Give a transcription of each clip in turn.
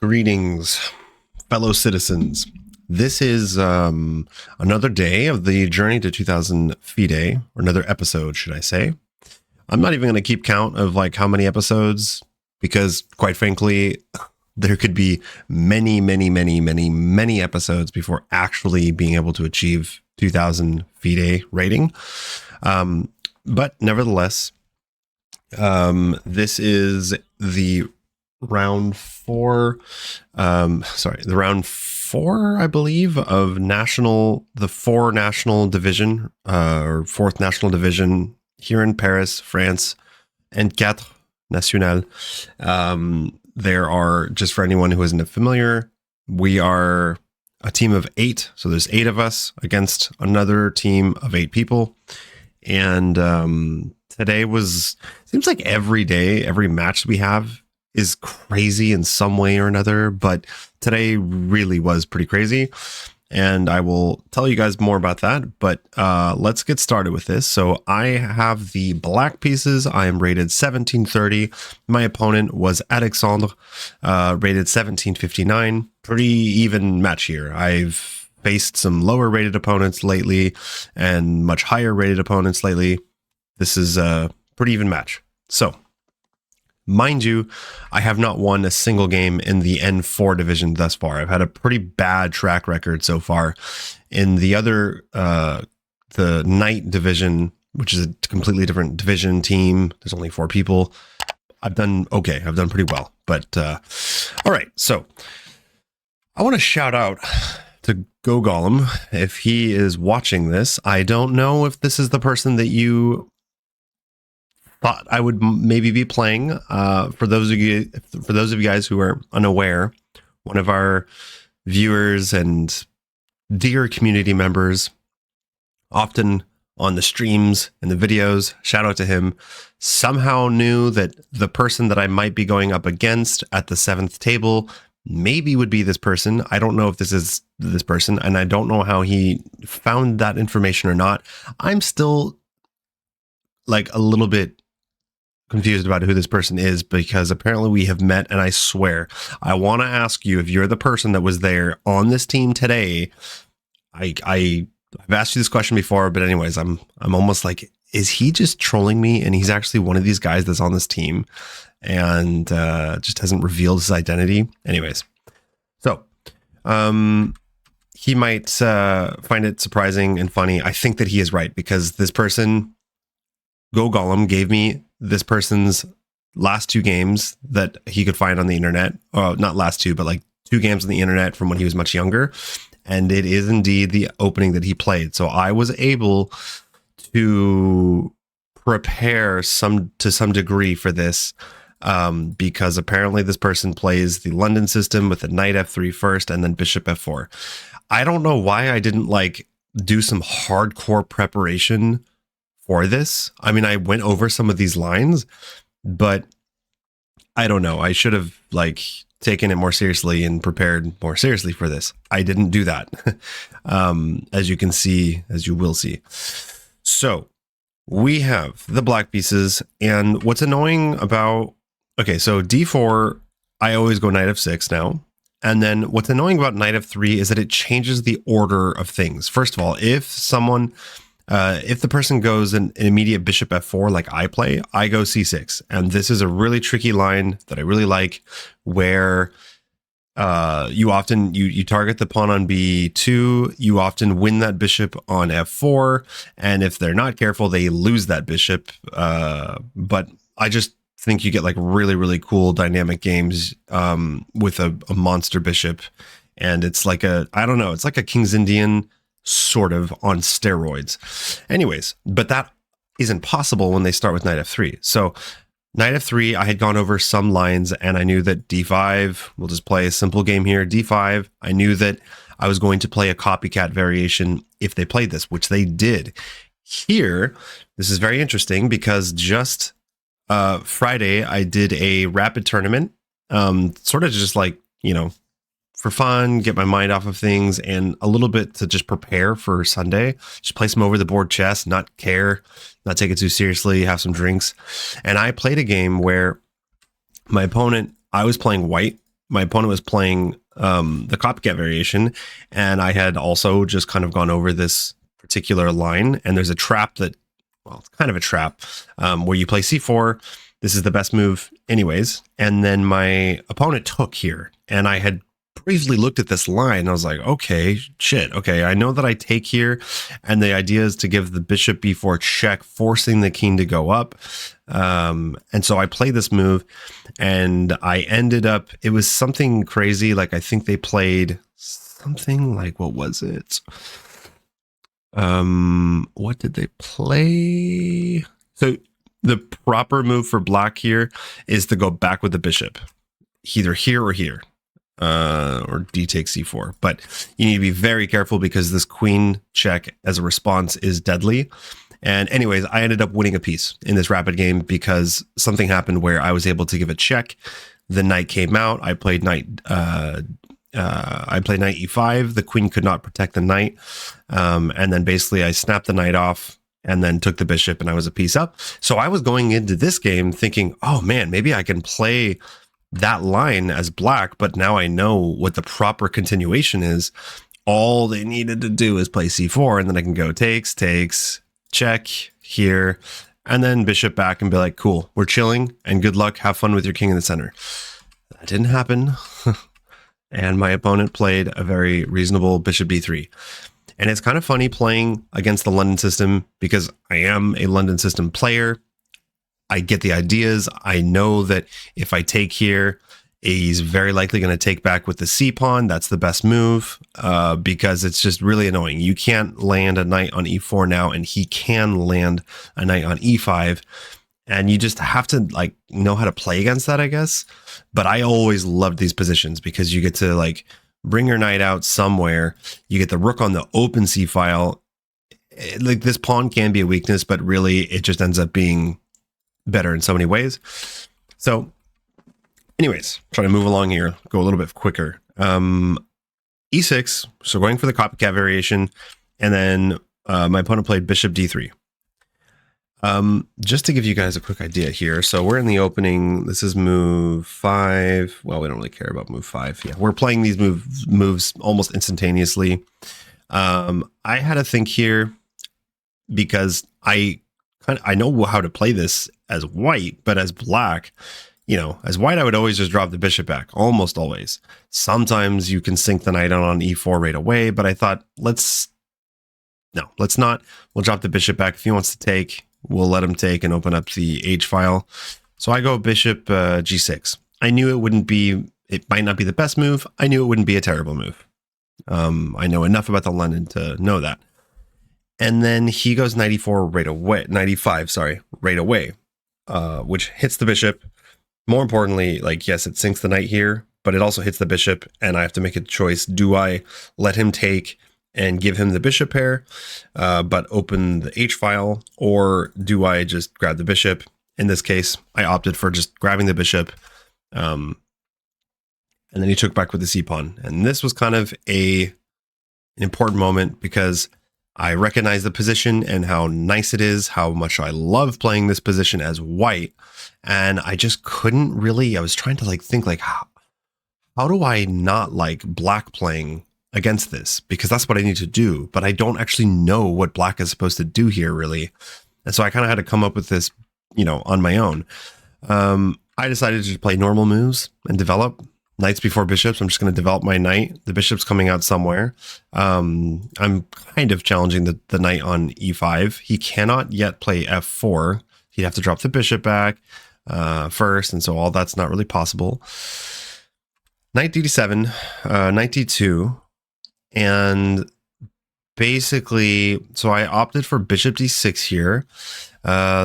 Greetings, fellow citizens. This is another day of the journey to 2000 Fide, or another episode, should I say. I'm not even going to keep count of like how many episodes, because quite frankly, there could be many episodes before actually being able to achieve 2000 Fide rating. But nevertheless, this is the round four, the round four, I believe, of the four national division, or fourth national division here in Paris, France, and quatre national. There are, just for anyone who isn't familiar, we are a team of 8. So there's 8 of us against another team of 8 people. And today seems like every day, every match we have is crazy in some way or another, but today really was pretty crazy. And I will tell you guys more about that, but let's get started with this. So I have the black pieces. I am rated 1730. My opponent was Alexandre, rated 1759. Pretty even match here. I've faced some lower rated opponents lately and much higher rated opponents lately. This is a pretty even match. So, mind you, I have not won a single game in the N4 division thus far. I've had a pretty bad track record so far. In the other, the Knight division, which is a completely different division team, there's only 4 people. I've done okay. I've done pretty well. But, all right. So, I want to shout out to Go Gollum if he is watching this. I don't know if this is the person that you thought I would maybe be playing. For those of you guys who are unaware, one of our viewers and dear community members, often on the streams and the videos, shout out to him, somehow knew that the person that I might be going up against at the 7th table maybe would be this person. I don't know if this is this person, and I don't know how he found that information or not. I'm still like a little bit confused about who this person is, because apparently we have met, and I swear, I want to ask you if you're the person that was there on this team today. I've asked you this question before, but anyways, I'm almost like, is he just trolling me? And he's actually one of these guys that's on this team and just hasn't revealed his identity. Anyways, so he might find it surprising and funny. I think that he is right, because this person, Go Gollum, gave me this person's last 2 games that he could find on the internet. Not last 2, but like 2 games on the internet from when he was much younger. And it is indeed the opening that he played. So I was able to prepare to some degree for this, because apparently this person plays the London system with the knight f3 first and then bishop f4. I don't know why I didn't like do some hardcore preparation for this. I mean, I went over some of these lines, but I don't know. I should have like taken it more seriously and prepared more seriously for this. I didn't do that. As you can see, as you will see. So we have the black pieces, and what's annoying about, okay, so d4, I always go knight f6 now. And then what's annoying about knight f3 is that it changes the order of things. First of all, if the person goes an immediate bishop f4 like I play, I go c6. And this is a really tricky line that I really like, where you often you target the pawn on b2, you often win that bishop on f4, and if they're not careful, they lose that bishop. But I just think you get like really cool dynamic games with a monster bishop, and it's like it's like a King's Indian sort of on steroids. Anyways, but that isn't possible when they start with knight f3. So knight f3, I had gone over some lines, and I knew that d5, we'll just play a simple game here, d5. I knew that I was going to play a copycat variation if they played this, which they did. Here, this is very interesting, because just Friday, I did a rapid tournament, sort of just like, for fun, get my mind off of things, and a little bit to just prepare for Sunday. Just play some over the board chess, not take it too seriously, have some drinks. And I played a game where my opponent, I was playing white, my opponent was playing the copycat variation, and I had also just kind of gone over this particular line. And there's a trap that, well, it's kind of a trap where you play c4. This is the best move anyways. And then my opponent took here, and I had briefly looked at this line. I was like, okay, shit. Okay, I know that I take here, and the idea is to give the bishop b4 check, forcing the king to go up. And so I played this move, and I ended up, it was something crazy. Like, I think they played something like, what was it? What did they play? So the proper move for black here is to go back with the bishop, either here or here. Or d takes c4, but you need to be very careful because this queen check as a response is deadly. And anyways, I ended up winning a piece in this rapid game because something happened where I was able to give a check. The knight came out. I played knight e5. The queen could not protect the knight, and then basically I snapped the knight off and then took the bishop, and I was a piece up. So I was going into this game thinking, oh man, maybe I can play that line as black, but now I know what the proper continuation is. All they needed to do is play c4, and then I can go takes, check here, and then bishop back and be like, cool, we're chilling, and good luck, have fun with your king in the center. That didn't happen. And my opponent played a very reasonable bishop d3. And it's kind of funny playing against the London system because I am a London system player. I get the ideas. I know that if I take here, he's very likely going to take back with the c pawn. That's the best move because it's just really annoying. You can't land a knight on e4 now, and he can land a knight on e5. And you just have to like know how to play against that, I guess. But I always loved these positions because you get to like bring your knight out somewhere. You get the rook on the open c file. Like this pawn can be a weakness, but really it just ends up being better in so many ways. So anyways, trying to move along here, go a little bit quicker. E6, so going for the copycat variation, and then my opponent played bishop d3. Just to give you guys a quick idea here. So we're in the opening. This is move 5. Well, we don't really care about move 5. Yeah, we're playing these moves almost instantaneously. I had to think here because I know how to play this as white, but as black, you know, as white, I would always just drop the bishop back, almost always. Sometimes you can sink the knight on e4 right away, but I thought, let's not. We'll drop the bishop back. If he wants to take, we'll let him take and open up the H file. So I go bishop g6. I knew it might not be the best move. I knew it wouldn't be a terrible move. I know enough about the London to know that. And then he goes 94 right away, 95, sorry, right away, which hits the bishop. More importantly, like, yes, it sinks the knight here, but it also hits the bishop, and I have to make a choice. Do I let him take and give him the bishop pair, but open the H file, or do I just grab the bishop? In this case, I opted for just grabbing the bishop, and then he took back with the C pawn. And this was kind of an important moment because I recognize the position and how nice it is, how much I love playing this position as white. And I just couldn't really, I was trying to think how do I not like black playing against this? Because that's what I need to do, but I don't actually know what black is supposed to do here really. And so I kind of had to come up with this, on my own. I decided to just play normal moves and develop. Knights before bishops. I'm just going to develop my knight. The bishop's coming out somewhere. I'm kind of challenging the knight on e5. He cannot yet play f4. He'd have to drop the bishop back first, and so all that's not really possible. Knight d7, knight d2, and basically, so I opted for bishop d6 here.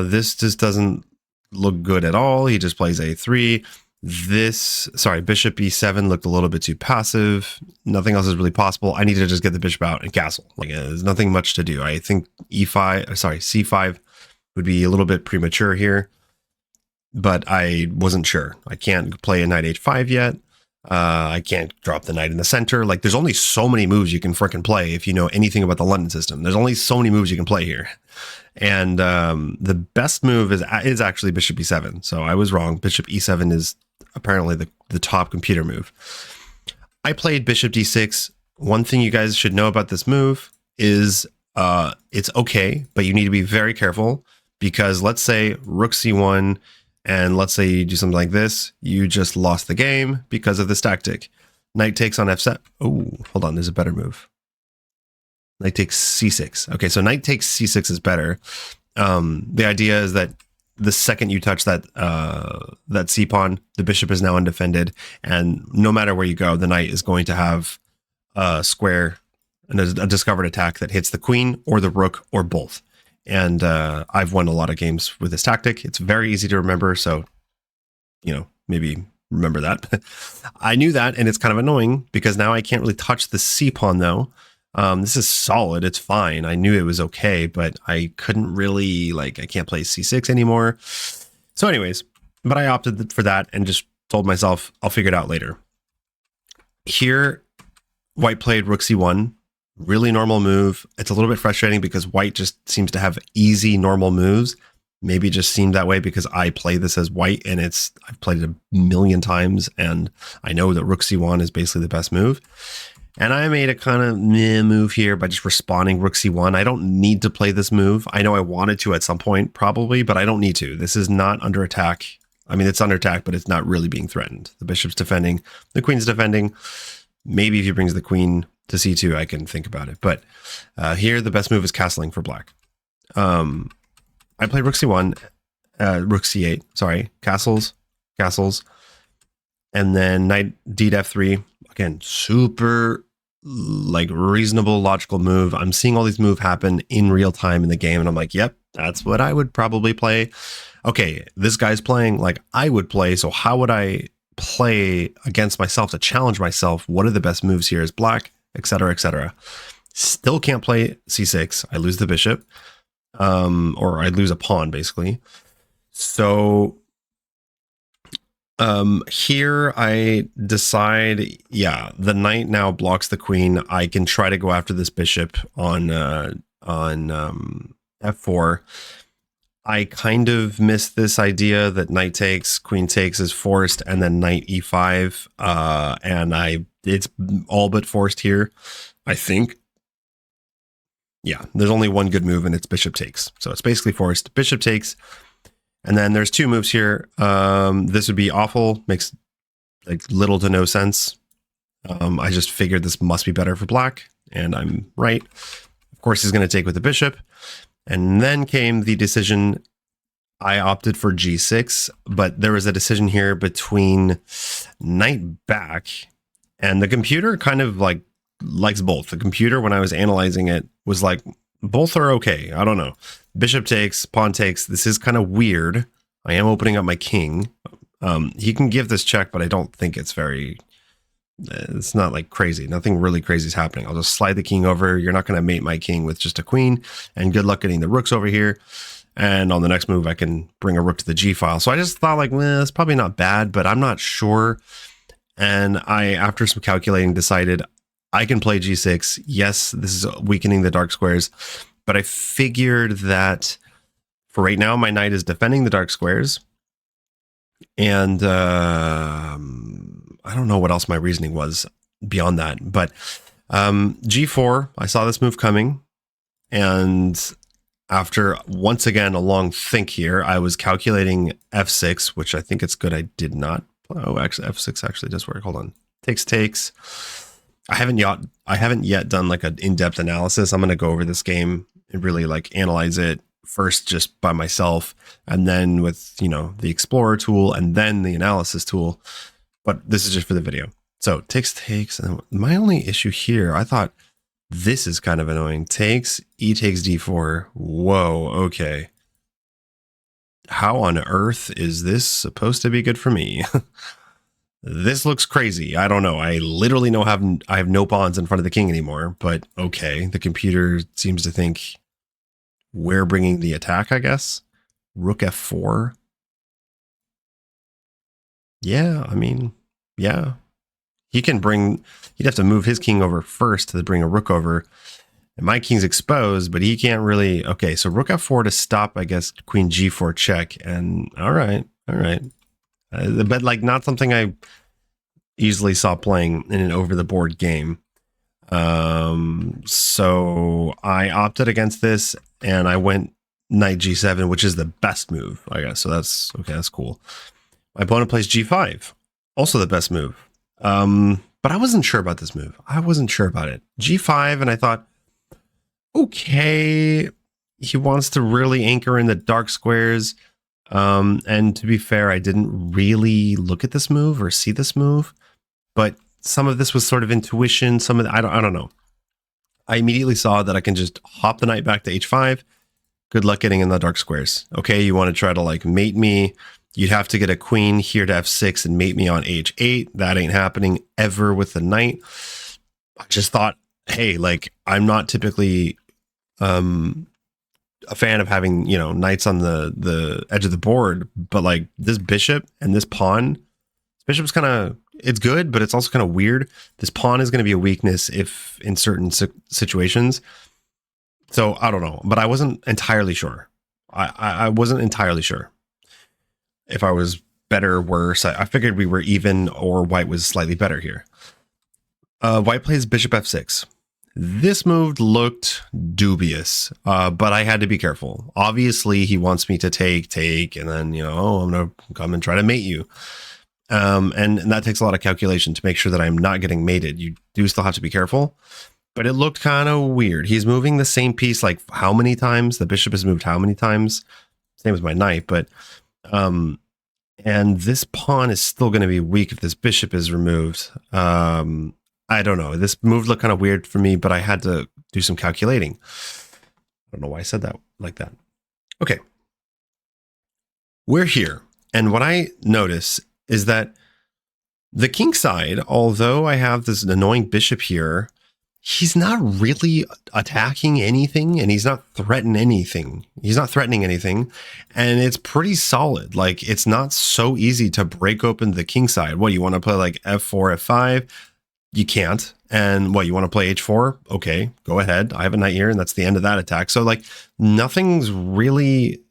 This just doesn't look good at all. He just plays a3. Bishop e7 looked a little bit too passive. Nothing else is really possible. I need to just get the bishop out and castle. There's nothing much to do. I think c5 would be a little bit premature here, but I wasn't sure. I can't play a knight h5 yet. I can't drop the knight in the center. There's only so many moves you can frickin' play if you know anything about the London system. There's only so many moves you can play here. And the best move is actually bishop e7. So I was wrong. Bishop e7 is apparently the top computer move. I played bishop d6. One thing you guys should know about this move is it's okay, but you need to be very careful, because let's say rook c1, and let's say you do something like this, you just lost the game because of this tactic. Knight takes on f7. Oh, hold on, there's a better move. Knight takes c6. Okay, so knight takes c6 is better. The idea is that the second you touch that that c pawn, the bishop is now undefended, and no matter where you go, the knight is going to have a square and a discovered attack that hits the queen or the rook or both. And I've won a lot of games with this tactic. It's very easy to remember, so maybe remember that. I knew that, and it's kind of annoying because now I can't really touch the c pawn though. This is solid. It's fine. I knew it was okay, but I couldn't really, I can't play c6 anymore. So anyways, but I opted for that and just told myself I'll figure it out later. Here, white played rook c1. Really normal move. It's a little bit frustrating because white just seems to have easy normal moves. Maybe it just seemed that way because I play this as white, and I've played it a million times, and I know that rook c1 is basically the best move. And I made a kind of meh move here by just responding rook c1. I don't need to play this move. I know I wanted to at some point, probably, but I don't need to. This is not under attack. I mean, it's under attack, but it's not really being threatened. The bishop's defending. The queen's defending. Maybe if he brings the queen to c2, I can think about it. But here, the best move is castling for black. I play rook c1, rook c8, sorry, castles, and then knight d to f3. Again, super reasonable, logical move. I'm seeing all these moves happen in real time in the game, and I'm like, yep, that's what I would probably play. Okay, this guy's playing like I would play, so how would I play against myself to challenge myself? What are the best moves here as black, etc., etc. Still can't play c6. I lose the bishop, or I lose a pawn, basically. So here I decide, yeah, the knight now blocks the queen. I can try to go after this bishop on f4. I kind of missed this idea that knight takes, queen takes is forced, and then knight e5, and it's all but forced here, I think. Yeah, there's only one good move, and it's bishop takes. So it's basically forced. Bishop takes. And then there's two moves here. This would be awful. Makes little to no sense. I just figured this must be better for black, and I'm right. Of course, he's going to take with the bishop. And then came the decision. I opted for g6, but there was a decision here between knight back, and the computer kind of likes both. The computer, when I was analyzing it, was like, both are okay. I don't know. Bishop takes, pawn takes. This is kind of weird. I am opening up my king. He can give this check, but I don't think it's it's not crazy. Nothing really crazy is happening. I'll just slide the king over. You're not going to mate my king with just a queen, and good luck getting the rooks over here. And on the next move, I can bring a rook to the g file. So I just thought it's probably not bad, but I'm not sure. And I, after some calculating, decided I can play g6. Yes, this is weakening the dark squares, but I figured that for right now, my knight is defending the dark squares. And I don't know what else my reasoning was beyond that, but g4, I saw this move coming. And after, once again, a long think here, I was calculating f6, which I think it's good I did not. Oh, actually, f6 actually does work. Hold on. Takes. I haven't yet done an in-depth analysis. I'm going to go over this game and really analyze it first just by myself, and then with the Explorer tool, and then the analysis tool. But this is just for the video. So takes. And my only issue here, I thought this is kind of annoying. Takes, e takes d4. Whoa, okay. How on earth is this supposed to be good for me? This looks crazy. I don't know. I literally I have no pawns in front of the king anymore, but okay. The computer seems to think we're bringing the attack, I guess. Rook f4. Yeah, I mean, yeah. He'd have to move his king over first to bring a rook over. And my king's exposed, but he can't really. Okay, so rook f4 to stop, I guess, queen g4 check. And all right. But not something I easily saw playing in an over the board game. So I opted against this and I went knight g7, which is the best move, I guess. So that's okay. That's cool. My opponent plays g5, also the best move. But I wasn't sure about this move. I wasn't sure about it. G5, and I thought, okay, he wants to really anchor in the dark squares. And to be fair, I didn't really look at this move or see this move, but some of this was sort of intuition. Some of the, I don't know. I immediately saw that I can just hop the knight back to h5. Good luck getting in the dark squares. Okay, you want to try to like mate me. You'd have to get a queen here to f6 and mate me on h8. That ain't happening ever with the knight. I just thought, hey, like I'm not typically a fan of having, you know, knights on the edge of the board, but like this bishop and this pawn, bishop's kind of, it's good, but it's also kind of weird. This pawn is going to be a weakness if in certain situations. So I don't know, but I wasn't entirely sure. I wasn't entirely sure if I was better or worse. I figured we were even or white was slightly better here. White plays bishop f6. This move looked dubious, but I had to be careful. Obviously, he wants me to take, and then, you know, oh, I'm going to come and try to mate you. And that takes a lot of calculation to make sure that I'm not getting mated. You do still have to be careful, but it looked kind of weird. He's moving the same piece like how many times? The bishop has moved how many times? Same as my knight, but and this pawn is still going to be weak if this bishop is removed. I don't know. This move looked kind of weird for me, but I had to do some calculating. I don't know why I said that like that. Okay. We're here. And what I notice is that the king side, although I have this annoying bishop here, he's not really attacking anything and he's not threatening anything. He's not threatening anything. And it's pretty solid. Like it's not so easy to break open the king side. What, you want to play like f4, f5? You can't. And what, you want to play h4? Okay, go ahead. I have a knight here and that's the end of that attack. So like nothing's really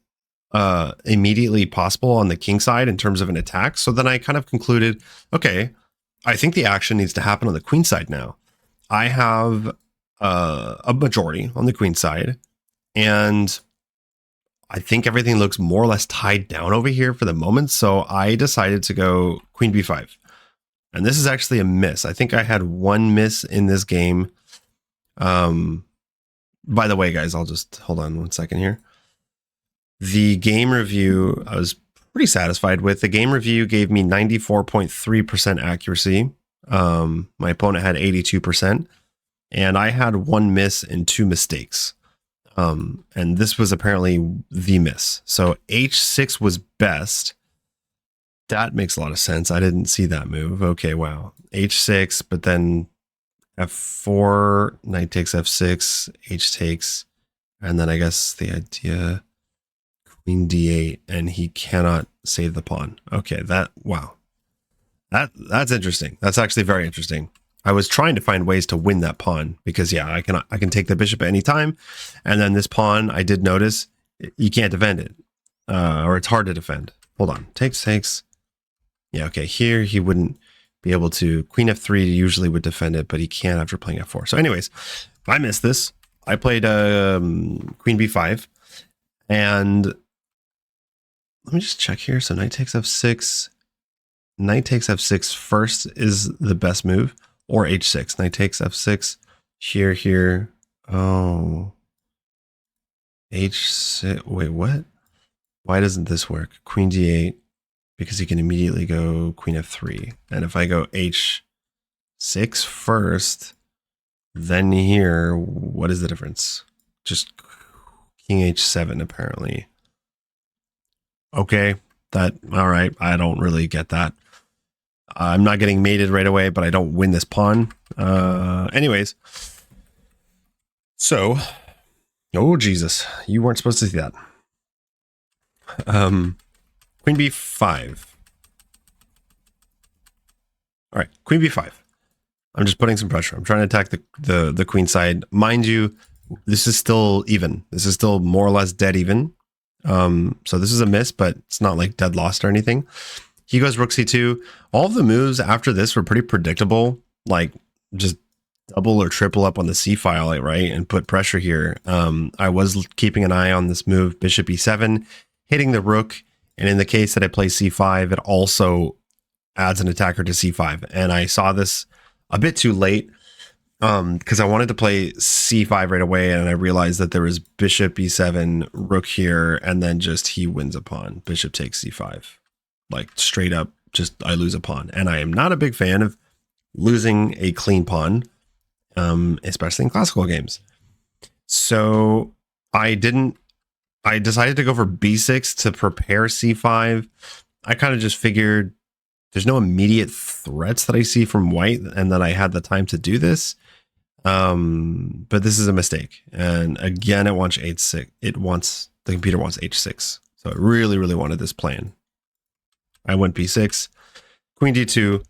immediately possible on the king side in terms of an attack. So then I kind of concluded, okay, I think the action needs to happen on the queen side now. I have a majority on the queen side, and I think everything looks more or less tied down over here for the moment. So I decided to go queen b5. And this is actually a miss. I think I had one miss in this game. By the way, guys, I'll just hold on one second here. The game review, I was pretty satisfied with. The game review gave me 94.3% accuracy. My opponent had 82%, and I had one miss and two mistakes. And this was apparently the miss. So h6 was best. That makes a lot of sense. I didn't see that move. Okay, wow. h6, but then f4, knight takes f6, h takes, and then I guess the idea queen d8, and he cannot save the pawn. Okay, wow. That's interesting. That's actually very interesting. I was trying to find ways to win that pawn because yeah, I can take the bishop at any time, and then this pawn, I did notice you can't defend it, or it's hard to defend. Hold on, takes. Yeah, okay. Here he wouldn't be able to. Queen f3 usually would defend it, but he can't after playing f4. So, anyways, I missed this. I played queen b5, and let me just check here. So knight takes f6. Knight takes f6 first is the best move, or h6. Knight takes f6 here. Oh, h6. Wait, what? Why doesn't this work? Queen d8, because he can immediately go queen f3. And if I go h6 first, then here, what is the difference? Just king h7 apparently. Okay, all right. I don't really get that. I'm not getting mated right away, but I don't win this pawn. Anyways. So, oh, Jesus. You weren't supposed to see that. Queen b5. All right, queen b5. I'm just putting some pressure. I'm trying to attack the queen side. Mind you, this is still even. This is still more or less dead even. So this is a miss, but it's not like dead lost or anything. He goes rook c2. All of the moves after this were pretty predictable, like just double or triple up on the c file, right, and put pressure here. I was keeping an eye on this move, bishop e7, hitting the rook, and in the case that I play c5, it also adds an attacker to c5. And I saw this a bit too late because I wanted to play c5 right away, and I realized that there was bishop e7, rook here, and then just he wins a pawn. Bishop takes c5. Like straight up, just I lose a pawn. And I am not a big fan of losing a clean pawn, especially in classical games. So I decided to go for b6 to prepare c5. I kind of just figured there's no immediate threats that I see from white and that I had the time to do this. But this is a mistake. And again, it wants h6. The computer wants h6. So it really, really wanted this plan. I went b6, queen d2.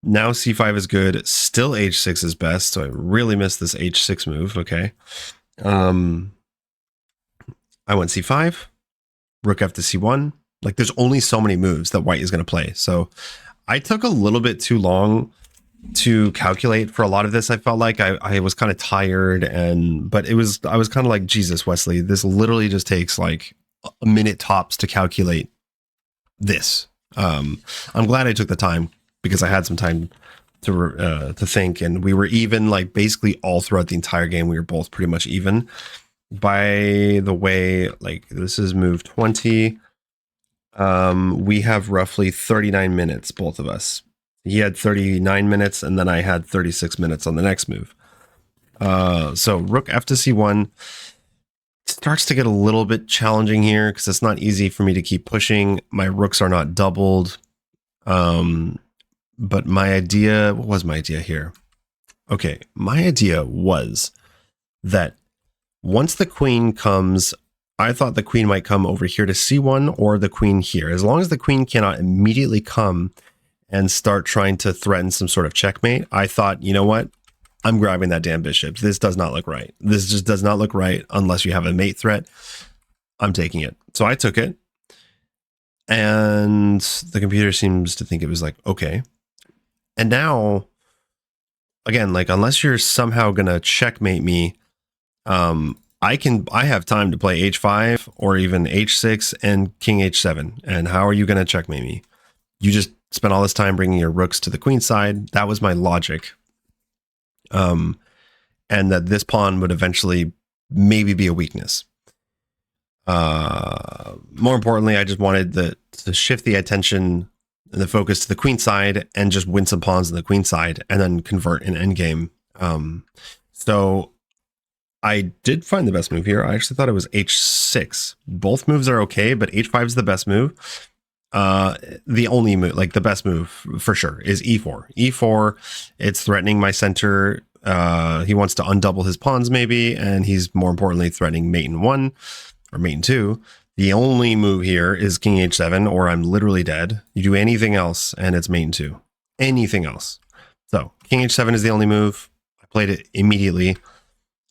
Now c5 is good. Still h6 is best. So I really missed this h6 move. Okay. I went c5, rook f to c1. Like there's only so many moves that white is going to play. So I took a little bit too long to calculate for a lot of this. I felt like I was kind of tired, but I was kind of like, Jesus, Wesley, this literally just takes like a minute tops to calculate this. I'm glad I took the time because I had some time to think, and we were even, like basically all throughout the entire game. We were both pretty much even. By the way, like this is move 20. We have roughly 39 minutes, both of us. He had 39 minutes, and then I had 36 minutes on the next move. So rook f to c1 starts to get a little bit challenging here because it's not easy for me to keep pushing. My rooks are not doubled. But my idea, what was my idea here? Okay, my idea was that once the queen comes, I thought the queen might come over here to c1 or the queen here. As long as the queen cannot immediately come and start trying to threaten some sort of checkmate, I thought, you know what? I'm grabbing that damn bishop. This does not look right. This just does not look right unless you have a mate threat. I'm taking it. So I took it. And the computer seems to think it was like, okay. And now, again, like unless you're somehow going to checkmate me, I have time to play h5 or even h6 and king h7. And how are you going to checkmate me? You just spent all this time bringing your rooks to the queen side. That was my logic. And that this pawn would eventually maybe be a weakness. More importantly, I just wanted to shift the attention and the focus to the queen side and just win some pawns on the queen side and then convert an endgame. So I did find the best move here. I actually thought it was h6. Both moves are okay, but h5 is the best move. The only move, like the best move for sure, is e4. E4, it's threatening my center. He wants to undouble his pawns maybe, and he's more importantly threatening mate in 1 or mate in 2. The only move here is king h7, or I'm literally dead. You do anything else, and it's mate in 2. Anything else. So king h7 is the only move. I played it immediately,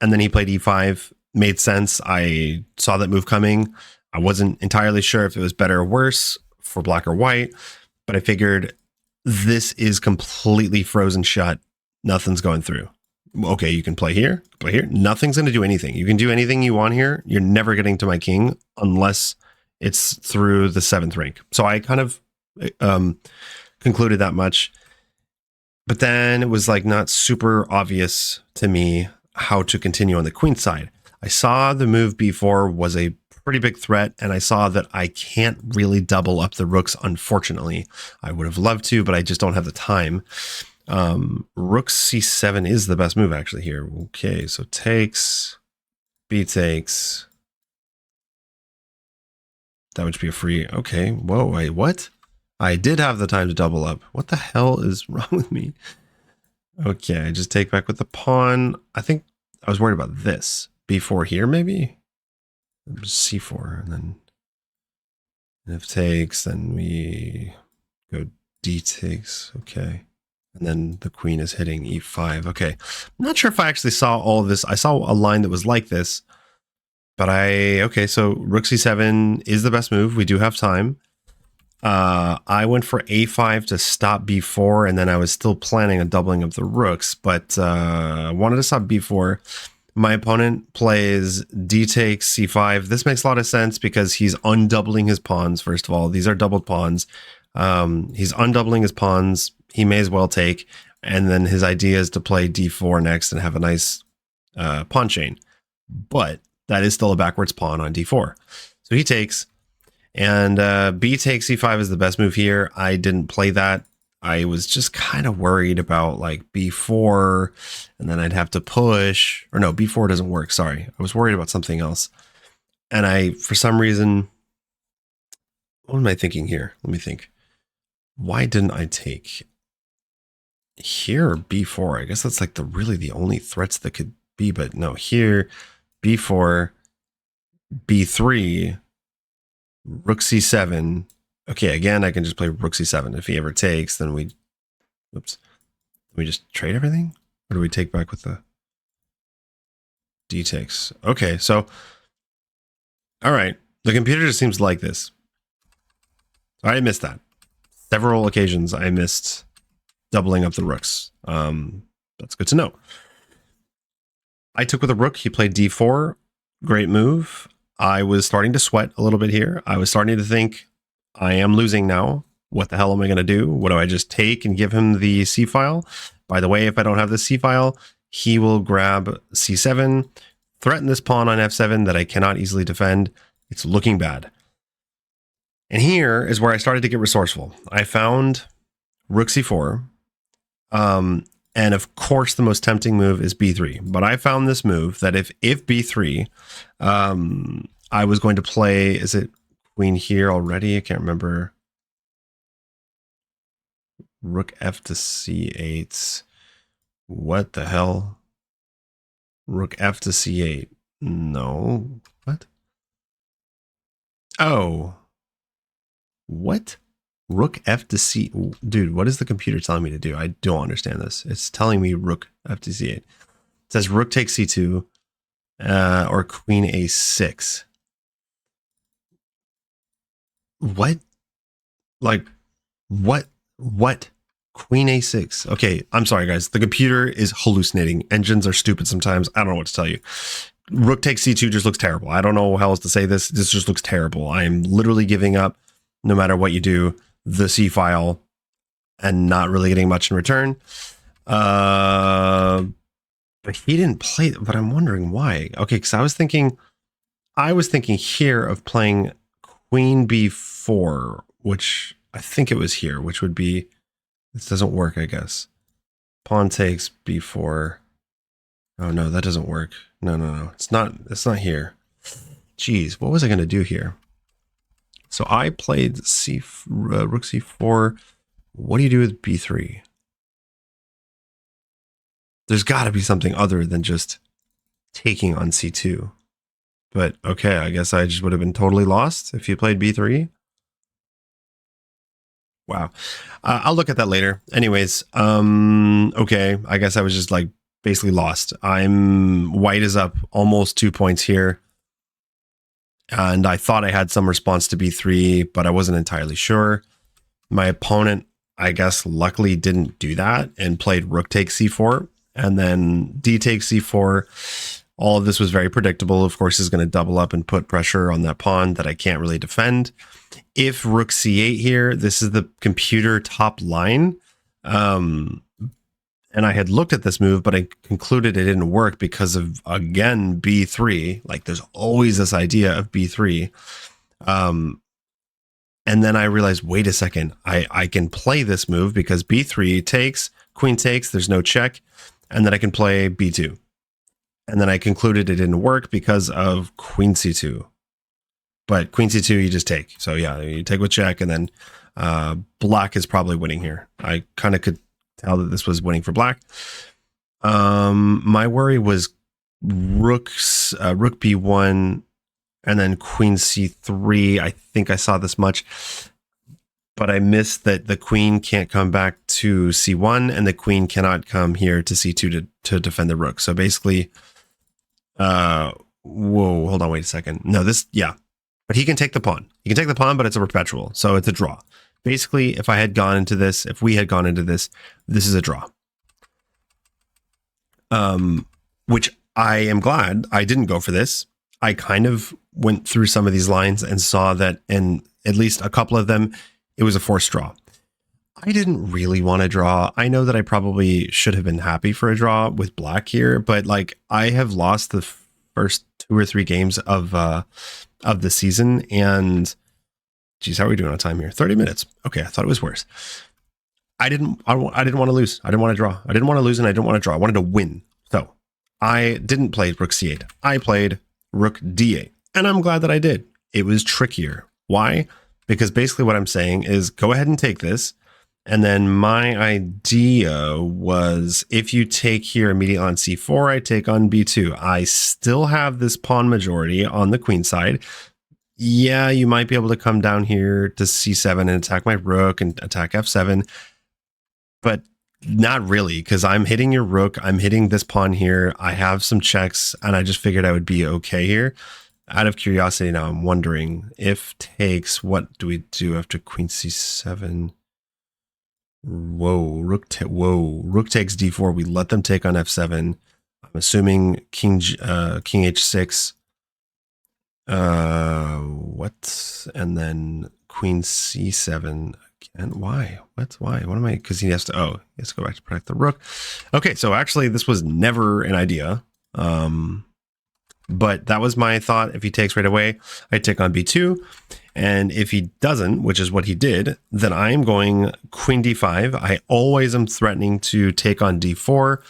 and then he played e5. Made sense. I saw that move coming. I wasn't entirely sure if it was better or worse for black or white, but I figured this is completely frozen shut. Nothing's going through. Okay, you can play here, play here. Nothing's going to do anything. You can do anything you want here. You're never getting to my king unless it's through the 7th rank. So I kind of concluded that much. But then it was like not super obvious to me how to continue on the queen side. I saw the move b4 was a pretty big threat, and I saw that I can't really double up the rooks, unfortunately. I would have loved to, but I just don't have the time. Rook c7 is the best move actually here. Okay, so takes, b takes. That would be a free. Okay, whoa, wait, what? I did have the time to double up. What the hell is wrong with me? Okay, I just take back with the pawn. I think I was worried about this. b4 here, maybe? c4, and then if takes, then we go d takes. Okay. And then the queen is hitting e5. Okay. I'm not sure if I actually saw all of this. I saw a line that was like this, but okay, so rook c7 is the best move. We do have time. I went for a5 to stop b4, and then I was still planning on doubling up the rooks, but I wanted to stop b4. My opponent plays d takes c5. This makes a lot of sense because he's undoubling his pawns. First of all, these are doubled pawns. He's undoubling his pawns. He may as well take. And then his idea is to play d4 next and have a nice pawn chain. But that is still a backwards pawn on d4. So he takes. And b takes c5 is the best move here. I didn't play that. I was just kind of worried about like b4, and then I'd have to push. Or no, b4 doesn't work. Sorry. I was worried about something else. And I, for some reason, what am I thinking here? Let me think. Why didn't I take here or b4? I guess that's like really the only threats that could be, but no, here, b4, b3, rook c7. Okay, again, I can just play rook c7. If he ever takes, then we just trade everything? Or do we take back with the d takes? Okay, so, all right. The computer just seems to like this. I missed that. Several occasions I missed doubling up the rooks. That's good to know. I took with a rook. He played d4. Great move. I was starting to sweat a little bit here. I was starting to think, I am losing now. What the hell am I going to do? What do I just take and give him the C file? By the way, if I don't have the C file, he will grab C7, threaten this pawn on F7 that I cannot easily defend. It's looking bad. And here is where I started to get resourceful. I found rook C4. And of course, the most tempting move is B3. But I found this move that if B3, I was going to play, is it queen here already? I can't remember. Rook F to C8. What the hell? Rook F to C8. No. What? Oh. What? Rook F to C. Dude, what is the computer telling me to do? I don't understand this. It's telling me rook F to C8. It says rook takes C2 or queen A6. What? Like, what? What? Queen A6. Okay, I'm sorry, guys. The computer is hallucinating. Engines are stupid sometimes. I don't know what to tell you. Rook takes C2 just looks terrible. I don't know how else to say this. This just looks terrible. I am literally giving up, no matter what you do, the C file and not really getting much in return. But he didn't play, but I'm wondering why. Okay, because I was thinking here of playing queen B4, which I think it was here, which would be, this doesn't work, I guess. Pawn takes B4. Oh no, that doesn't work. No. It's not here. Jeez, what was I going to do here? So I played rook C4. What do you do with B3? There's got to be something other than just taking on C2. But okay, I guess I just would have been totally lost if you played B3. Wow. I'll look at that later. Anyways, okay, I guess I was just like basically lost. White is up almost 2 points here. And I thought I had some response to B3, but I wasn't entirely sure. My opponent, I guess, luckily didn't do that and played rook takes C4 and then D takes C4. All of this was very predictable. Of course, he's going to double up and put pressure on that pawn that I can't really defend. If rook C8 here, this is the computer top line. And I had looked at this move, but I concluded it didn't work because of, again, B3. Like, there's always this idea of B3. And then I realized, wait a second, I can play this move because B3 takes, queen takes, there's no check. And then I can play B2. And then I concluded it didn't work because of queen C2. But queen C2, you just take. So yeah, you take with check, and then black is probably winning here. I kind of could tell that this was winning for black. My worry was rook B1 and then queen C3. I think I saw this much, but I missed that the queen can't come back to C1 and the queen cannot come here to C2 to defend the rook. So basically, whoa, hold on, wait a second. No, this, yeah. But he can take the pawn. He can take the pawn, but it's a perpetual. So it's a draw. Basically, if we had gone into this, this is a draw. Which I am glad I didn't go for this. I kind of went through some of these lines and saw that in at least a couple of them, it was a forced draw. I didn't really want to draw. I know that I probably should have been happy for a draw with black here, but like I have lost the first 2 or 3 games of the season, and geez, how are we doing on time here? 30 minutes. Okay, I thought it was worse. I didn't want to lose. I didn't want to draw. I didn't want to lose, and I didn't want to draw. I wanted to win. So I didn't play rook c8. I played rook d8, and I'm glad that I did. It was trickier. Why? Because basically what I'm saying is go ahead and take this. And then my idea was if you take here immediately on c4, I take on b2. I still have this pawn majority on the queen side. Yeah, you might be able to come down here to c7 and attack my rook and attack f7. But not really, because I'm hitting your rook. I'm hitting this pawn here. I have some checks, and I just figured I would be okay here. Out of curiosity now, I'm wondering if takes, what do we do after queen c7? Whoa, rook takes d4. We let them take on f7. I'm assuming king h6. What? And then queen c7 again. Why? Why? What am I? Because he has to. Oh, he has to go back to protect the rook. Okay, so actually, this was never an idea. But that was my thought. If he takes right away, I take on b2. And if he doesn't, which is what he did, then I'm going queen d5. I always am threatening to take on d4.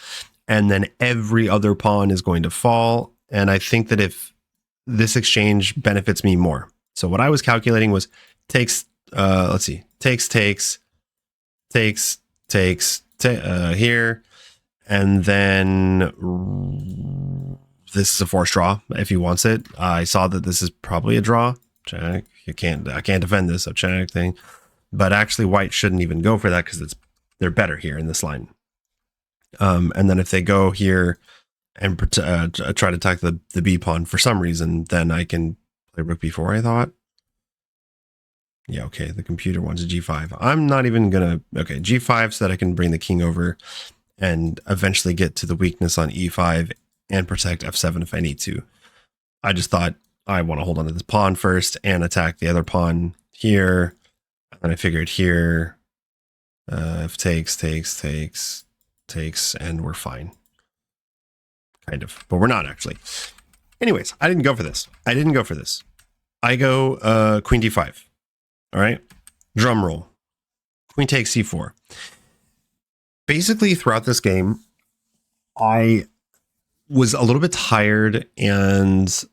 And then every other pawn is going to fall. And I think that if this exchange benefits me more. So what I was calculating was takes, let's see, takes here. And then this is a forced draw if he wants it. I saw that this is probably a draw. Check. I can't defend this, so check thing. But actually white shouldn't even go for that because they're better here in this line. And then if they go here and try to attack the b pawn for some reason, then I can play rook b4, I thought. Yeah, okay, the computer wants a g5. I'm not even gonna, okay, g5 so that I can bring the king over and eventually get to the weakness on e5 and protect f7 if I need to. I just thought I want to hold on to this pawn first and attack the other pawn here. And I figured here, if takes, and we're fine. Kind of, but we're not actually. Anyways, I didn't go for this. I go queen d5. All right, drum roll. Queen takes c4. Basically, throughout this game, I was a little bit tired and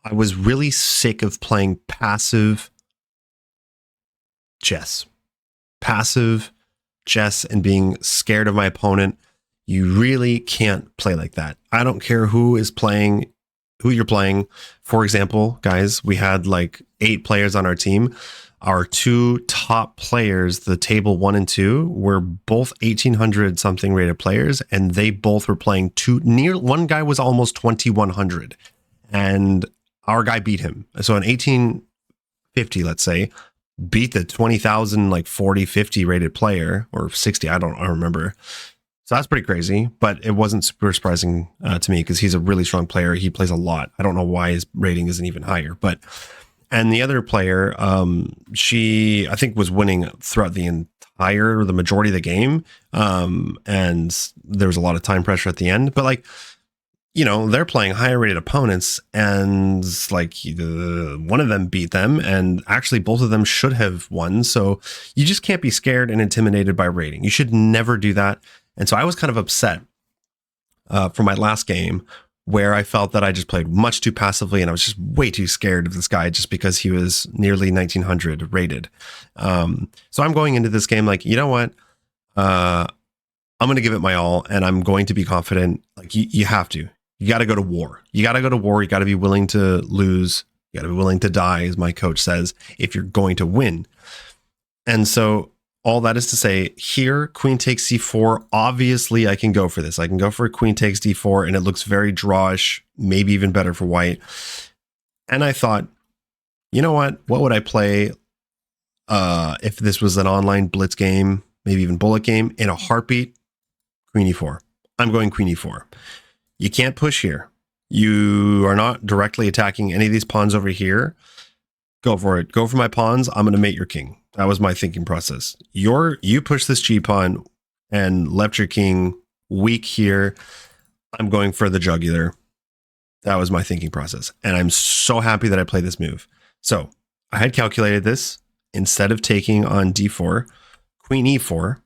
I was really sick of playing passive chess and being scared of my opponent. You really can't play like that. I don't care who you're playing. For example, guys, we had like 8 players on our team. Our 2 top players, the table 1 and 2, were both 1800 something rated players, and they both were playing one guy was almost 2100, and our guy beat him. So an 1850, let's say, beat the 20,000 like 40, 50 rated player, or 60, I don't remember. So that's pretty crazy, but it wasn't super surprising to me because he's a really strong player. He plays a lot. I don't know why his rating isn't even higher, but. And the other player, she, I think, was winning throughout the majority of the game. And there was a lot of time pressure at the end. But, like, you know, they're playing higher rated opponents. And, like, one of them beat them. And actually, both of them should have won. So you just can't be scared and intimidated by rating. You should never do that. And so I was kind of upset for my last game, where I felt that I just played much too passively and I was just way too scared of this guy just because he was nearly 1900 rated. So I'm going into this game like, you know what? I'm going to give it my all and I'm going to be confident. Like you have to. You got to go to war. You got to be willing to lose. You got to be willing to die, as my coach says, if you're going to win. And so all that is to say, here, queen takes c4. Obviously, I can go for this. I can go for a queen takes d4, and it looks very drawish, maybe even better for white. And I thought, you know what would I play if this was an online blitz game, maybe even bullet game? In a heartbeat, queen e4. I'm going queen e4. You can't push here. You are not directly attacking any of these pawns over here. Go for it. Go for my pawns. I'm going to mate your king. That was my thinking process. You push this G pawn and left your king weak here. I'm going for the jugular. That was my thinking process. And I'm so happy that I played this move. So I had calculated this. Instead of taking on d4, queen e4.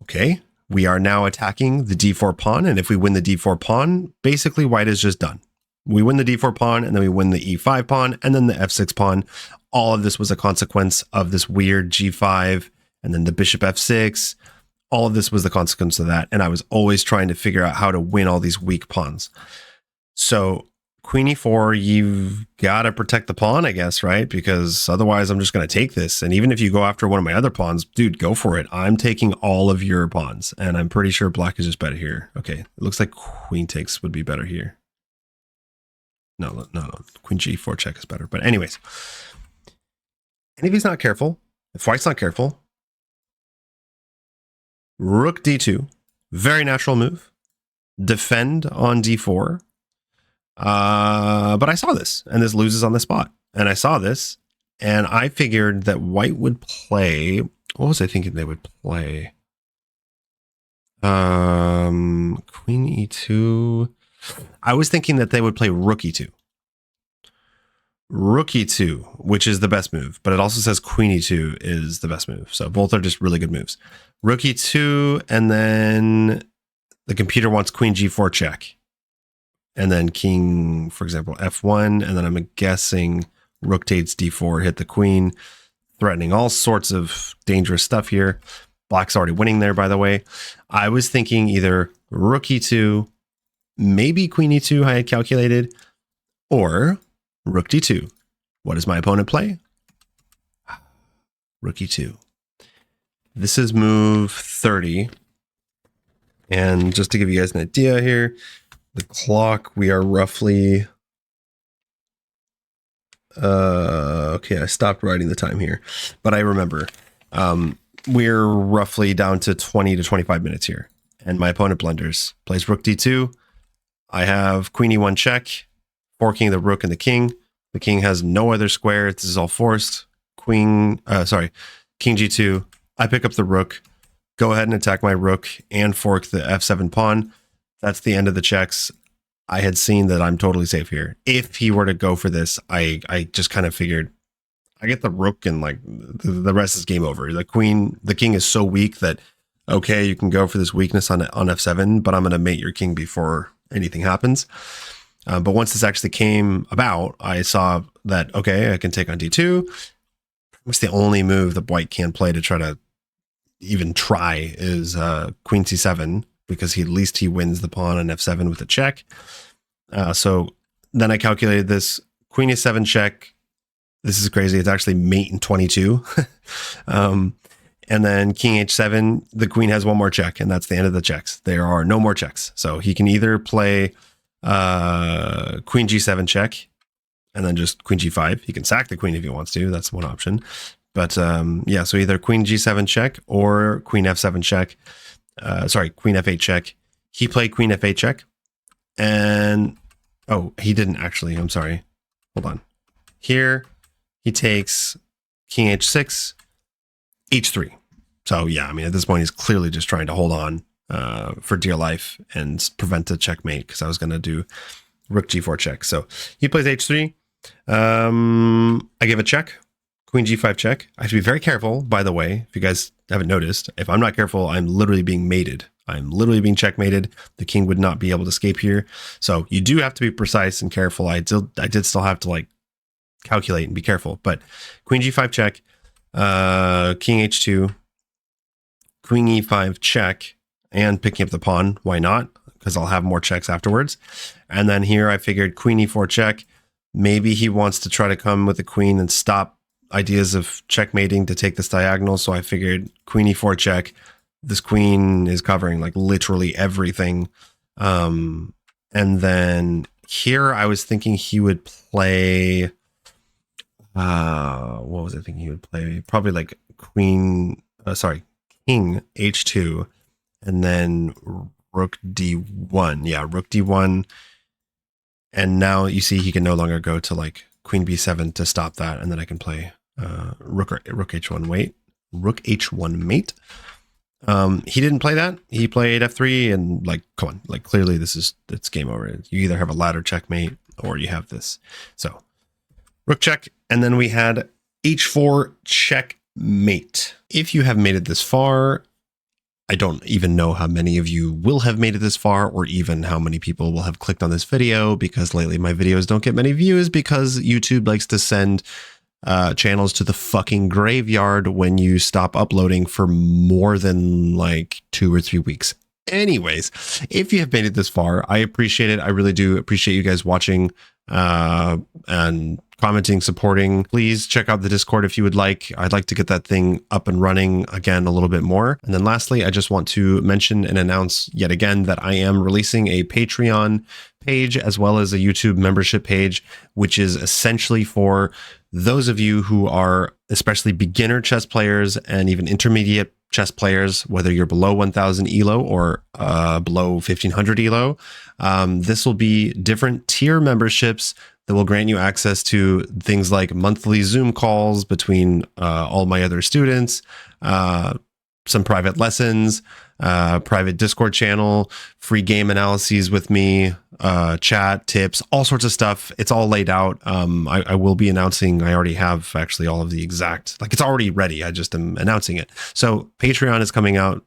Okay, we are now attacking the d4 pawn. And if we win the d4 pawn, basically white is just done. We win the d4 pawn, and then we win the e5 pawn, and then the f6 pawn. All of this was a consequence of this weird g5, and then the bishop f6. All of this was the consequence of that. And I was always trying to figure out how to win all these weak pawns. So queen e4, you've got to protect the pawn, I guess, right? Because otherwise I'm just going to take this. And even if you go after one of my other pawns, dude, go for it. I'm taking all of your pawns. And I'm pretty sure black is just better here. Okay, it looks like queen takes would be better here. No. Queen g4 check is better. But anyways, and if he's not careful, if white's not careful, rook d2, very natural move. Defend on d4. But I saw this, and this loses on the spot. And I saw this, and I figured that white would play. What was I thinking they would play? Queen e2. I was thinking that they would play rook e2. Rook e2, which is the best move, but it also says queen e2 is the best move. So both are just really good moves. Rook e2, and then the computer wants queen g4 check. And then king, for example, f1, and then I'm guessing rook takes d4, hit the queen, threatening all sorts of dangerous stuff here. Black's already winning there, by the way. I was thinking either rook e2, maybe queen e2 I had calculated, or rook d2. What does my opponent play? Rook e2. This is move 30. And just to give you guys an idea here, the clock, we are roughly... okay, I stopped writing the time here, but I remember. We're roughly down to 20 to 25 minutes here. And my opponent blunders, plays rook d2. I have queen e1 check, forking the rook and the king. The king has no other square. This is all forced. King g2. I pick up the rook, go ahead and attack my rook and fork the f7 pawn. That's the end of the checks. I had seen that I'm totally safe here. If he were to go for this, I just kind of figured I get the rook and like the rest is game over. The king is so weak that, okay, you can go for this weakness on f7, but I'm going to mate your king before anything happens. But once this actually came about, I saw that, okay, I can take on d2. What's the only move that white can play to try to even try is queen c7, because at least he wins the pawn on f7 with a check. So then I calculated this. Queen e7 check. This is crazy. It's actually mate in 22. And then king h7, the queen has one more check, and that's the end of the checks. There are no more checks. So he can either play queen g7 check, and then just queen g5. He can sack the queen if he wants to. That's one option. But yeah, so either queen g7 check or queen f7 check. Queen f8 check. He played queen f8 check. And, oh, he didn't actually. I'm sorry. Hold on. Here, he takes king h6, h3. So, yeah, I mean, at this point, he's clearly just trying to hold on for dear life and prevent a checkmate, because I was going to do rook g4 check. So he plays h3. I give a check. Queen g5 check. I have to be very careful, by the way, if you guys haven't noticed. If I'm not careful, I'm literally being mated. I'm literally being checkmated. The king would not be able to escape here. So you do have to be precise and careful. I did still have to like calculate and be careful. But queen g5 check, king h2, queen e5 check, and picking up the pawn. Why not? Because I'll have more checks afterwards. And then here I figured queen e4 check. Maybe he wants to try to come with the queen and stop ideas of checkmating to take this diagonal. So I figured queen e4 check. This queen is covering like literally everything. And then here I was thinking he would play. What was I thinking he would play? Probably like King H2, and then Rook D1. Yeah, Rook D1. And now you see he can no longer go to like Queen B7 to stop that, and then I can play Rook H1 wait, Rook H1 mate. He didn't play that. He played F3, and like, come on, like clearly it's game over. You either have a ladder checkmate or you have this. So Rook check, and then we had H4 checkmate. If you have made it this far, I don't even know how many of you will have made it this far, or even how many people will have clicked on this video, because lately my videos don't get many views because YouTube likes to send channels to the fucking graveyard when you stop uploading for more than like 2 or 3 weeks. Anyways, if you have made it this far, I appreciate it. I really do appreciate you guys watching and commenting, supporting. Please check out the Discord if you would like. I'd like to get that thing up and running again a little bit more. And then lastly, I just want to mention and announce yet again that I am releasing a Patreon page as well as a YouTube membership page, which is essentially for those of you who are especially beginner chess players and even intermediate chess players, whether you're below 1000 ELO or below 1500 ELO. This will be different tier memberships that will grant you access to things like monthly Zoom calls between all my other students, some private lessons, private Discord channel, free game analyses with me, chat, tips, all sorts of stuff. It's all laid out. I will be announcing, I already have actually all of the exact, like it's already ready. I just am announcing it. So Patreon is coming out.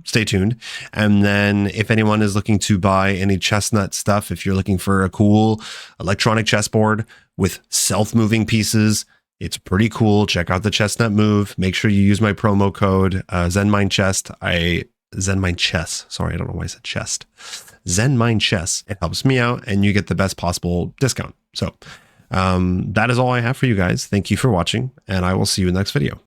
Stay tuned. And then if anyone is looking to buy any chestnut stuff, if you're looking for a cool electronic chessboard with self-moving pieces, it's pretty cool. Check out the Chestnut Move. Make sure you use my promo code ZenMindChess. Sorry, I don't know why I said chest. ZenMindChess. It helps me out, and you get the best possible discount. So that is all I have for you guys. Thank you for watching, and I will see you in the next video.